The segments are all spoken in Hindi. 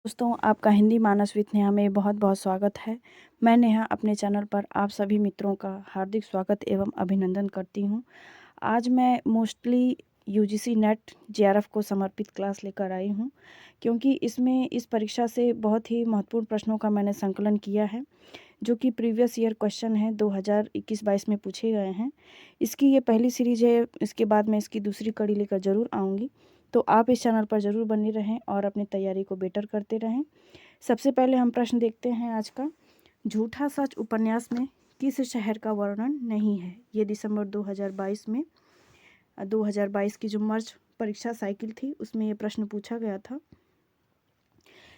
दोस्तों, आपका हिंदी मानस विथ नेहा में बहुत बहुत स्वागत है। मैं नेहा अपने चैनल पर आप सभी मित्रों का हार्दिक स्वागत एवं अभिनंदन करती हूं। आज मैं मोस्टली यूजीसी नेट जेआरएफ को समर्पित क्लास लेकर आई हूं, क्योंकि इसमें इस परीक्षा से बहुत ही महत्वपूर्ण प्रश्नों का मैंने संकलन किया है, जो कि प्रीवियस ईयर क्वेश्चन है 2021-22 में पूछे गए हैं। इसकी ये पहली सीरीज है, इसके बाद मैं इसकी दूसरी कड़ी लेकर ज़रूर आऊँगी। तो आप इस चैनल पर ज़रूर बने रहें और अपनी तैयारी को बेटर करते रहें। सबसे पहले हम प्रश्न देखते हैं आज का। झूठा सच उपन्यास में किस शहर का वर्णन नहीं है? ये दिसंबर 2022 की जो मर्ज परीक्षा साइकिल थी उसमें ये प्रश्न पूछा गया था।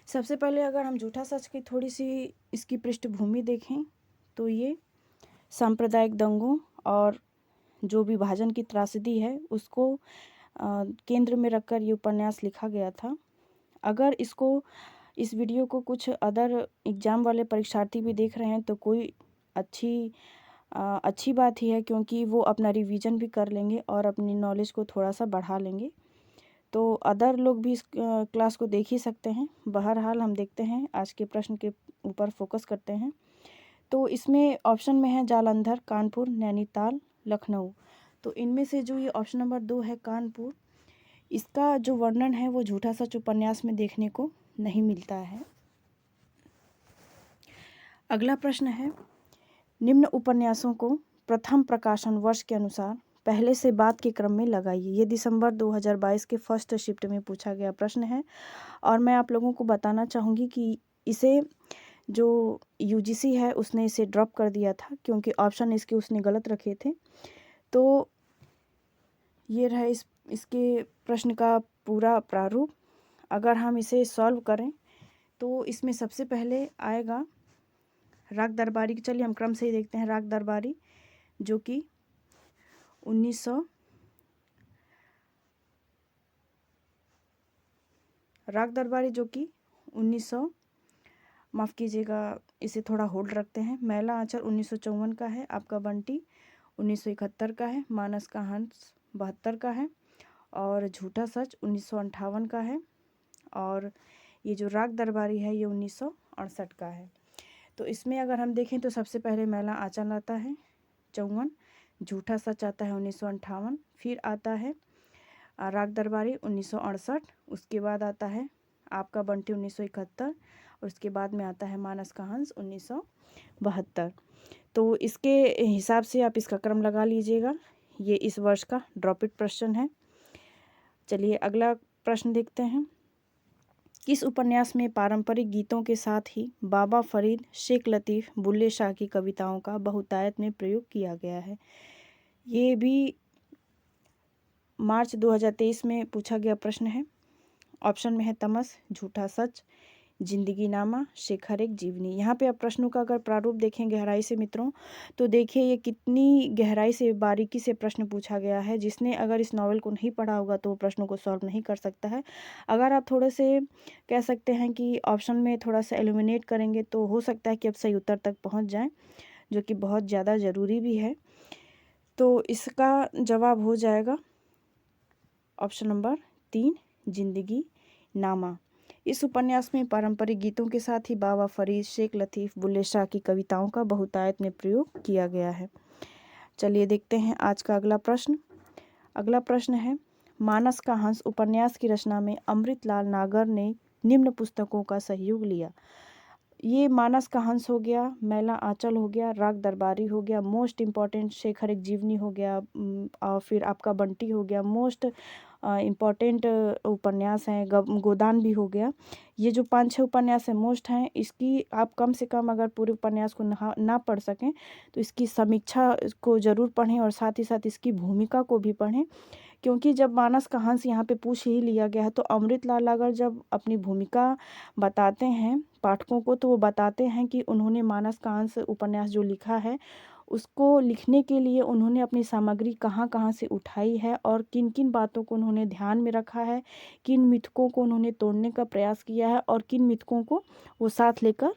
सबसे पहले अगर हम झूठा सच की थोड़ी सी इसकी पृष्ठभूमि देखें तो ये सांप्रदायिक दंगों और जो विभाजन की त्रासदी है उसको केंद्र में रखकर ये उपन्यास लिखा गया था। अगर इस वीडियो को कुछ अदर एग्ज़ाम वाले परीक्षार्थी भी देख रहे हैं तो कोई अच्छी बात ही है, क्योंकि वो अपना रिवीजन भी कर लेंगे और अपनी नॉलेज को थोड़ा सा बढ़ा लेंगे। तो अदर लोग भी इस क्लास को देख ही सकते हैं। बहरहाल हम देखते हैं, आज के प्रश्न के ऊपर फोकस करते हैं। तो इसमें ऑप्शन में है जालंधर, कानपुर, नैनीताल, लखनऊ। तो इनमें से जो ये ऑप्शन नंबर 2 है कानपुर, इसका जो वर्णन है वो झूठा सच उपन्यास में देखने को नहीं मिलता है। अगला प्रश्न है, निम्न उपन्यासों को प्रथम प्रकाशन वर्ष के अनुसार पहले से बाद के क्रम में लगाइए। ये दिसंबर 2022 के फर्स्ट शिफ्ट में पूछा गया प्रश्न है और मैं आप लोगों को बताना चाहूँगी कि इसे जो यूजीसी है उसने इसे ड्रॉप कर दिया था, क्योंकि ऑप्शन इसके उसने गलत रखे थे। तो ये रहा इसके प्रश्न का पूरा प्रारूप। अगर हम इसे सॉल्व करें तो इसमें सबसे पहले आएगा राग दरबारी। चलिए हम क्रम से ही देखते हैं। राग दरबारी जो कि 1900 माफ़ कीजिएगा, इसे थोड़ा होल्ड रखते हैं। मैला आंचल 1954 का है, आपका बंटी 1971 का है, मानस का हंस 72 का है और झूठा सच 1958 का है और ये जो राग दरबारी है ये 1968 का है। तो इसमें अगर हम देखें तो सबसे पहले मैला आंचल आता है 54, झूठा सच आता है 1958, फिर आता है राग दरबारी 1968, उसके बाद आता है आपका बंटी 1971 और उसके बाद में आता है मानस का हंस 1972। तो इसके हिसाब से आप इसका क्रम लगा लीजिएगा। ये इस वर्ष का ड्रॉप इट प्रश्न है। चलिए अगला प्रश्न देखते हैं। किस उपन्यास में पारंपरिक गीतों के साथ ही बाबा फरीद, शेख लतीफ़, बुल्ले शाह की कविताओं का बहुतायत में प्रयोग किया गया है? ये भी मार्च 2023 में पूछा गया प्रश्न है। ऑप्शन में है तमस, झूठा सच, जिंदगी नामा, शेखर एक जीवनी। यहाँ पे आप प्रश्नों का अगर प्रारूप देखें गहराई से मित्रों, तो देखिए ये कितनी गहराई से बारीकी से प्रश्न पूछा गया है। जिसने अगर इस नॉवल को नहीं पढ़ा होगा तो वो प्रश्नों को सॉल्व नहीं कर सकता है। अगर आप थोड़े से कह सकते हैं कि ऑप्शन में थोड़ा सा एलिमिनेट करेंगे तो हो सकता है कि आप सही उत्तर तक पहुँच जाएँ, जो कि बहुत ज़्यादा ज़रूरी भी है। तो इसका जवाब हो जाएगा ऑप्शन नंबर 3, जिंदगी नामा। इस उपन्यास में पारंपरिक गीतों के साथ ही बाबा फरीद, शेख लतीफ़, बुल्ले शाह की कविताओं का बहुतायत में प्रयोग किया गया है। चलिए देखते हैं आज का अगला प्रश्न। अगला प्रश्न है, मानस का हंस उपन्यास की रचना में अमृतलाल नागर ने निम्न पुस्तकों का सहयोग लिया। ये मानस का हंस हो गया, मैला आंचल हो गया, राग दरबारी हो गया, मोस्ट इम्पॉर्टेंट शेखर एक जीवनी हो गया और फिर आपका बंटी हो गया, मोस्ट इम्पॉर्टेंट उपन्यास हैं, गोदान भी हो गया। ये जो 5-6 उपन्यास हैं मोस्ट हैं। इसकी आप कम से कम अगर पूरे उपन्यास को ना पढ़ सकें तो इसकी समीक्षा को ज़रूर पढ़ें और साथ ही साथ इसकी भूमिका को भी पढ़ें, क्योंकि जब मानस का हंस यहाँ पे पूछ ही लिया गया है तो अमृतलाल अगर जब अपनी भूमिका बताते हैं पाठकों को तो वो बताते हैं कि उन्होंने मानस का हंस उपन्यास जो लिखा है उसको लिखने के लिए उन्होंने अपनी सामग्री कहाँ कहाँ से उठाई है और किन किन बातों को उन्होंने ध्यान में रखा है, किन मिथकों को उन्होंने तोड़ने का प्रयास किया है और किन मिथकों को वो साथ लेकर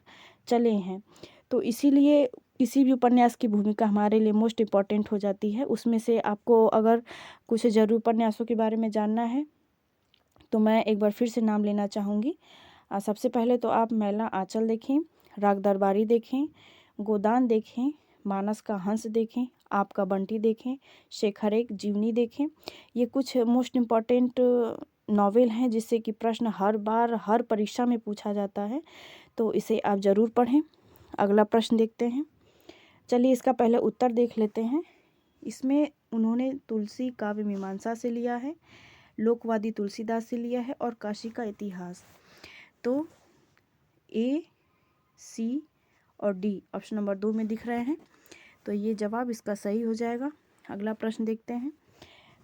चले हैं। तो इसीलिए किसी भी उपन्यास की भूमिका हमारे लिए मोस्ट इम्पॉर्टेंट हो जाती है। उसमें से आपको अगर कुछ ज़रूर उपन्यासों के बारे में जानना है तो मैं एक बार फिर से नाम लेना चाहूँगी। सबसे पहले तो आप मैला आंचल देखें, राग दरबारी देखें, गोदान देखें, मानस का हंस देखें, आपका बंटी देखें, शेखर एक जीवनी देखें। ये कुछ मोस्ट इम्पॉर्टेंट नॉवेल हैं जिससे कि प्रश्न हर बार हर परीक्षा में पूछा जाता है, तो इसे आप ज़रूर पढ़ें। अगला प्रश्न देखते हैं। चलिए इसका पहले उत्तर देख लेते हैं। इसमें उन्होंने तुलसी काव्य मीमांसा से लिया है, लोकवादी तुलसीदास से लिया है और काशी का इतिहास। तो ए, सी और डी ऑप्शन नंबर 2 में दिख रहे हैं, तो ये जवाब इसका सही हो जाएगा। अगला प्रश्न देखते हैं।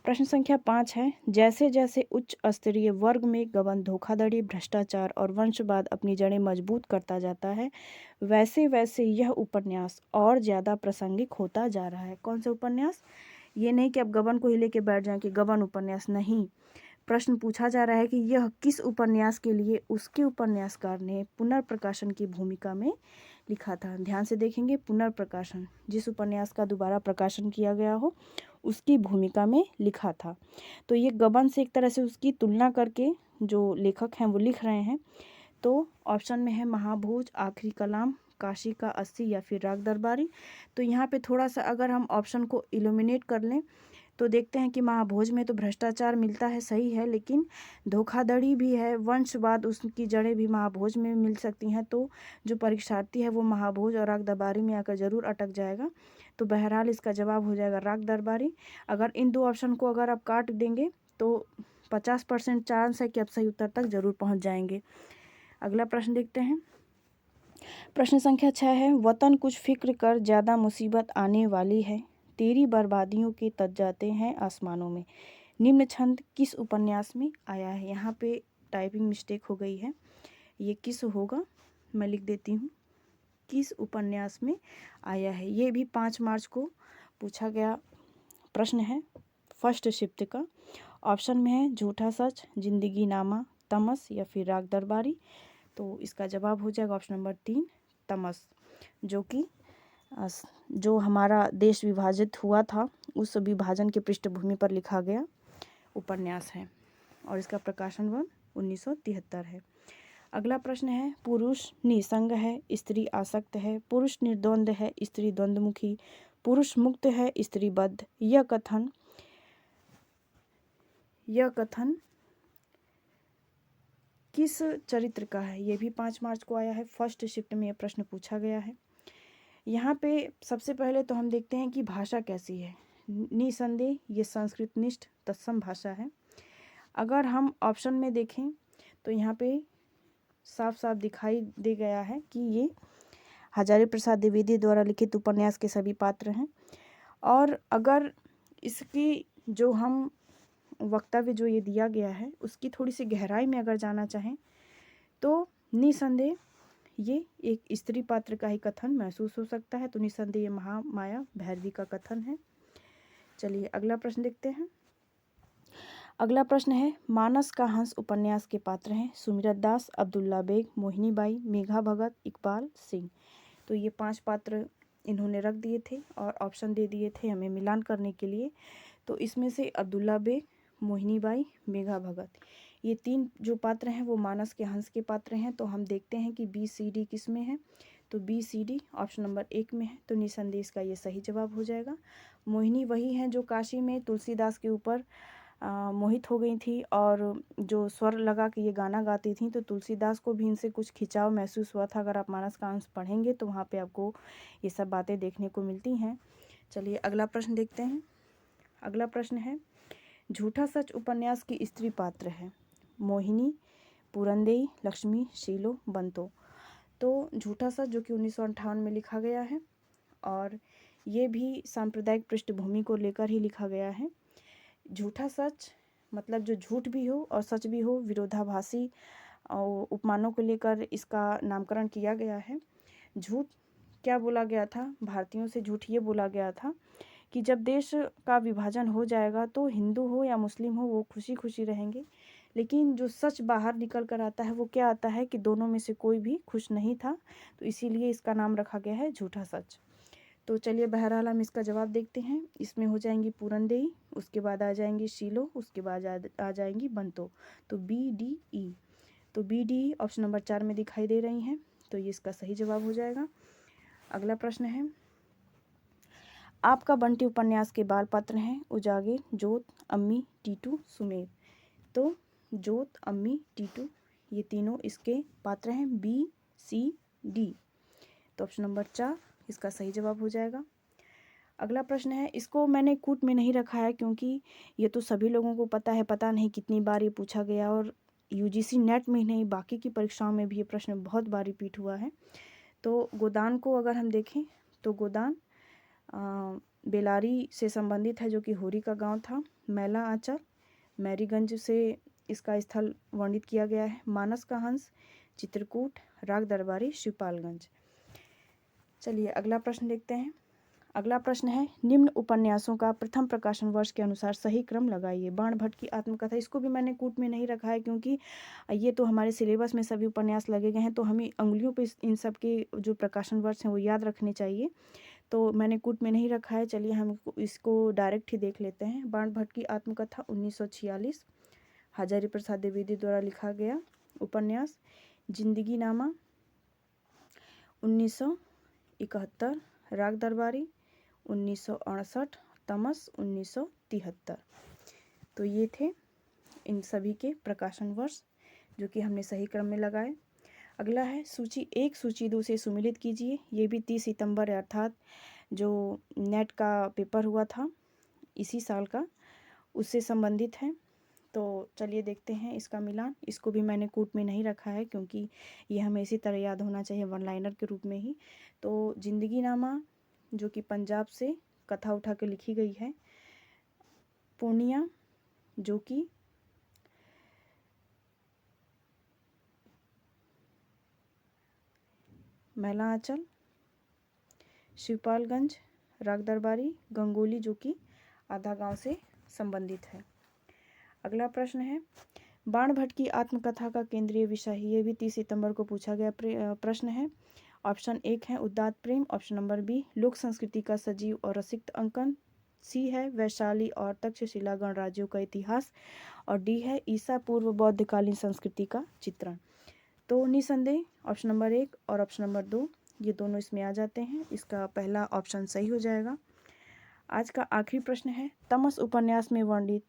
प्रश्न संख्या 5 है, जैसे जैसे उच्च स्तरीय वर्ग में गबन, धोखाधड़ी, भ्रष्टाचार और वंशवाद अपनी जड़ें मजबूत करता जाता है, वैसे वैसे यह उपन्यास और ज़्यादा प्रासंगिक होता जा रहा है। कौन सा उपन्यास? ये नहीं कि आप गबन को ही लेके बैठ जाएं कि गबन उपन्यास, नहीं। प्रश्न पूछा जा रहा है कि यह किस उपन्यास के लिए उसके उपन्यासकार ने पुनर्प्रकाशन की भूमिका में लिखा था। ध्यान से देखेंगे, पुनर्प्रकाशन, जिस उपन्यास का दोबारा प्रकाशन किया गया हो उसकी भूमिका में लिखा था। तो ये गबन से एक तरह से उसकी तुलना करके जो लेखक हैं वो लिख रहे हैं। तो ऑप्शन में है महाभोज, आखिरी कलाम, काशी का 80 या फिर राग दरबारी। तो यहाँ पे थोड़ा सा अगर हम ऑप्शन को इल्यूमिनेट कर लें तो देखते हैं कि महाभोज में तो भ्रष्टाचार मिलता है, सही है, लेकिन धोखाधड़ी भी है, वंशवाद, उसकी जड़ें भी महाभोज में मिल सकती हैं। तो जो परीक्षार्थी है वो महाभोज और राग दरबारी में आकर ज़रूर अटक जाएगा। तो बहरहाल इसका जवाब हो जाएगा राग दरबारी। अगर इन दो ऑप्शन को अगर आप काट देंगे तो 50% चांस है कि आप सही उत्तर तक ज़रूर पहुँच जाएंगे। अगला प्रश्न देखते हैं। प्रश्न संख्या 6 है, वतन कुछ फिक्र कर, ज़्यादा मुसीबत आने वाली है, तेरी बर्बादियों के तज जाते हैं आसमानों में, निम्न छंद किस उपन्यास में आया है। यहाँ पे टाइपिंग मिस्टेक हो गई है, ये किस होगा, मैं लिख देती हूँ, किस उपन्यास में आया है। ये भी 5 मार्च को पूछा गया प्रश्न है, फर्स्ट शिफ्ट का। ऑप्शन में है झूठा सच, जिंदगी नामा, तमस या फिर राग दरबारी। तो इसका जवाब हो जाएगा ऑप्शन नंबर 3, तमस, जो कि जो हमारा देश विभाजित हुआ था उस विभाजन के पृष्ठभूमि पर लिखा गया उपन्यास है और इसका प्रकाशन वर्ष 1973 है। अगला प्रश्न है, पुरुष निसंग है, स्त्री आसक्त है, पुरुष निर्द्वंद है, स्त्री द्वंद्वमुखी, पुरुष मुक्त है, स्त्री बद्ध। यह कथन किस चरित्र का है। ये भी 5 मार्च को आया है, फर्स्ट शिफ्ट में यह प्रश्न पूछा गया है। यहाँ पे सबसे पहले तो हम देखते हैं कि भाषा कैसी है। निसंदेह ये संस्कृत निष्ठ तत्सम भाषा है। अगर हम ऑप्शन में देखें तो यहाँ पे साफ साफ दिखाई दे गया है कि ये हजारी प्रसाद द्विवेदी द्वारा लिखित उपन्यास के सभी पात्र हैं। और अगर इसकी जो हम वक्तव्य जो ये दिया गया है उसकी थोड़ी सी गहराई में अगर जाना चाहें तो निसंदेह ये एक स्त्री पात्र का ही कथन महसूस हो सकता है। तो निसंदेह ये महामाया भैरवी का कथन है। चलिए अगला प्रश्न देखते हैं। अगला प्रश्न है, मानस का हंस उपन्यास के पात्र हैं सुमिरत दास, अब्दुल्ला बेग, मोहिनी बाई, मेघा भगत, इकबाल सिंह। तो ये 5 पात्र इन्होंने रख दिए थे और ऑप्शन दे दिए थे हमें मिलान करने के लिए। तो इसमें से अब्दुल्ला बेग, मोहिनी बाई, मेघा भगत, ये 3 जो पात्र हैं वो मानस के हंस के पात्र हैं। तो हम देखते हैं कि बी सी डी किस में है। तो B C D option number 1 में है। तो निसंदेह इसका ये सही जवाब हो जाएगा। मोहिनी वही हैं जो काशी में तुलसीदास के ऊपर मोहित हो गई थी और जो स्वर लगा के ये गाना गाती थी। तो तुलसीदास को भी इनसे कुछ खिंचाव महसूस हुआ था। अगर आप मानस का हंस पढ़ेंगे तो वहाँ पे आपको ये सब बातें देखने को मिलती हैं। चलिए अगला प्रश्न देखते हैं। अगला प्रश्न है, झूठा सच उपन्यास की स्त्री पात्र है मोहिनी, पूरनदेई, लक्ष्मी, शीलो, बंतो। तो झूठा सच जो कि 1958 में लिखा गया है और ये भी सांप्रदायिक पृष्ठभूमि को लेकर ही लिखा गया है। झूठा सच मतलब जो झूठ भी हो और सच भी हो, विरोधाभासी उपमानों को लेकर इसका नामकरण किया गया है। झूठ क्या बोला गया था, भारतीयों से झूठ ये बोला गया था कि जब देश का विभाजन हो जाएगा तो हिंदू हो या मुस्लिम हो वो खुशी खुशी रहेंगे। लेकिन जो सच बाहर निकल कर आता है वो क्या आता है कि दोनों में से कोई भी खुश नहीं था। तो इसीलिए इसका नाम रखा गया है झूठा सच। तो चलिए बहरहाल हम इसका जवाब देखते हैं। इसमें हो जाएंगी पूरनदेई, उसके बाद आ जाएंगी शीलो, उसके बाद आ जाएंगी बंतो। तो बी डी ई तो बी डी ऑप्शन नंबर 4 में दिखाई दे रही हैं, तो ये इसका सही जवाब हो जाएगा। अगला प्रश्न है, आपका बंटी उपन्यास के बाल पात्र हैं उजागिर, जोत, अम्मी, टीटू, सुमेर। तो जोत, अम्मी, टीटू ये तीनों इसके पात्र हैं, बी सी डी। तो ऑप्शन नंबर 4 इसका सही जवाब हो जाएगा। अगला प्रश्न है, इसको मैंने कूट में नहीं रखा है क्योंकि ये तो सभी लोगों को पता है, पता नहीं कितनी बार ये पूछा गया और यूजीसी नेट में ही नहीं बाकी की परीक्षाओं में भी ये प्रश्न बहुत बार रिपीट हुआ है। तो गोदान को अगर हम देखें तो गोदान बेलारी से संबंधित है जो कि होरी का गांव था। मैला आंचल मैरीगंज से इसका स्थल वर्णित किया गया है। मानस का हंस चित्रकूट, राग दरबारी शिवपालगंज। चलिए अगला प्रश्न देखते हैं। अगला प्रश्न है, निम्न उपन्यासों का प्रथम प्रकाशन वर्ष के अनुसार सही क्रम लगाइए। बाण भट्ट की आत्मकथा, इसको भी मैंने कूट में नहीं रखा है क्योंकि ये तो हमारे सिलेबस में सभी उपन्यास लगे गए हैं, तो हमें अंगुलियों पे इन सब के जो प्रकाशन वर्ष हैं वो याद रखने चाहिए, तो मैंने कूट में नहीं रखा है। चलिए हम इसको डायरेक्ट ही देख लेते हैं। बाण भट्ट की आत्मकथा 1946 हजारी प्रसाद द्विवेदी द्वारा लिखा गया उपन्यास। जिंदगी नामा 1971, राग दरबारी 1968, तमस 1973। तो ये थे इन सभी के प्रकाशन वर्ष जो कि हमने सही क्रम में लगाए। अगला है, सूची 1 सूची 2 से सुमिलित कीजिए। ये भी 30 सितंबर अर्थात जो नेट का पेपर हुआ था इसी साल का, उससे संबंधित है। तो चलिए देखते हैं इसका मिलान। इसको भी मैंने कूट में नहीं रखा है क्योंकि ये हमें इसी तरह याद होना चाहिए, वन लाइनर के रूप में ही। तो जिंदगी नामा जो कि पंजाब से कथा उठा के लिखी गई है। पूर्णिया जो कि मैला आंचल, शिवपालगंज, राग दरबारी, गंगोली जो कि आधा गांव से संबंधित है। अगला प्रश्न है, बाण भट्ट की आत्मकथा का केंद्रीय विषय, ये भी 30 सितंबर को पूछा गया प्रश्न है। ऑप्शन 1 है उदात्त प्रेम, ऑप्शन नंबर बी लोक संस्कृति का सजीव और रसिक अंकन, सी है वैशाली और तक्षशिला गणराज्यों का इतिहास, और डी है ईसा पूर्व बौद्धकालीन संस्कृति का चित्रण। तो निसंदेह ऑप्शन नंबर 1 और ऑप्शन नंबर 2 ये दोनों इसमें आ जाते हैं। इसका पहला ऑप्शन सही हो जाएगा। आज का आखिरी प्रश्न है, तमस उपन्यास में वर्णित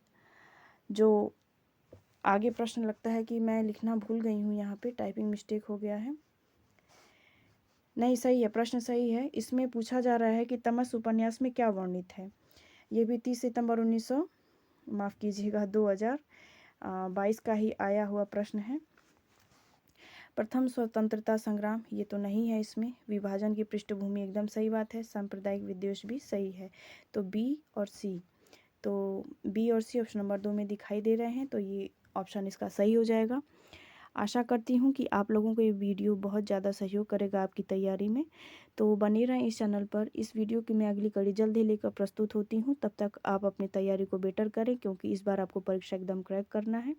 जो आगे प्रश्न लगता है कि मैं लिखना भूल गई हूँ, यहाँ पे टाइपिंग मिस्टेक हो गया है। नहीं, सही है, प्रश्न सही है। इसमें पूछा जा रहा है कि तमस उपन्यास में क्या वर्णित है। ये भी 30 सितंबर 2022 का ही आया हुआ प्रश्न है। प्रथम स्वतंत्रता संग्राम ये तो नहीं है इसमें। विभाजन की पृष्ठभूमि एकदम सही बात है। सांप्रदायिक विद्वेष भी सही है। तो बी और सी, तो बी और सी ऑप्शन नंबर 2 में दिखाई दे रहे हैं, तो ये ऑप्शन इसका सही हो जाएगा। आशा करती हूँ कि आप लोगों को ये वीडियो बहुत ज़्यादा सहयोग करेगा आपकी तैयारी में। तो बने रहें इस चैनल पर। इस वीडियो की मैं अगली कड़ी जल्द ही लेकर प्रस्तुत होती हूँ। तब तक आप अपनी तैयारी को बेटर करें क्योंकि इस बार आपको परीक्षा एकदम क्रैक करना है।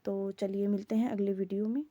तो चलिए मिलते हैं अगले वीडियो में।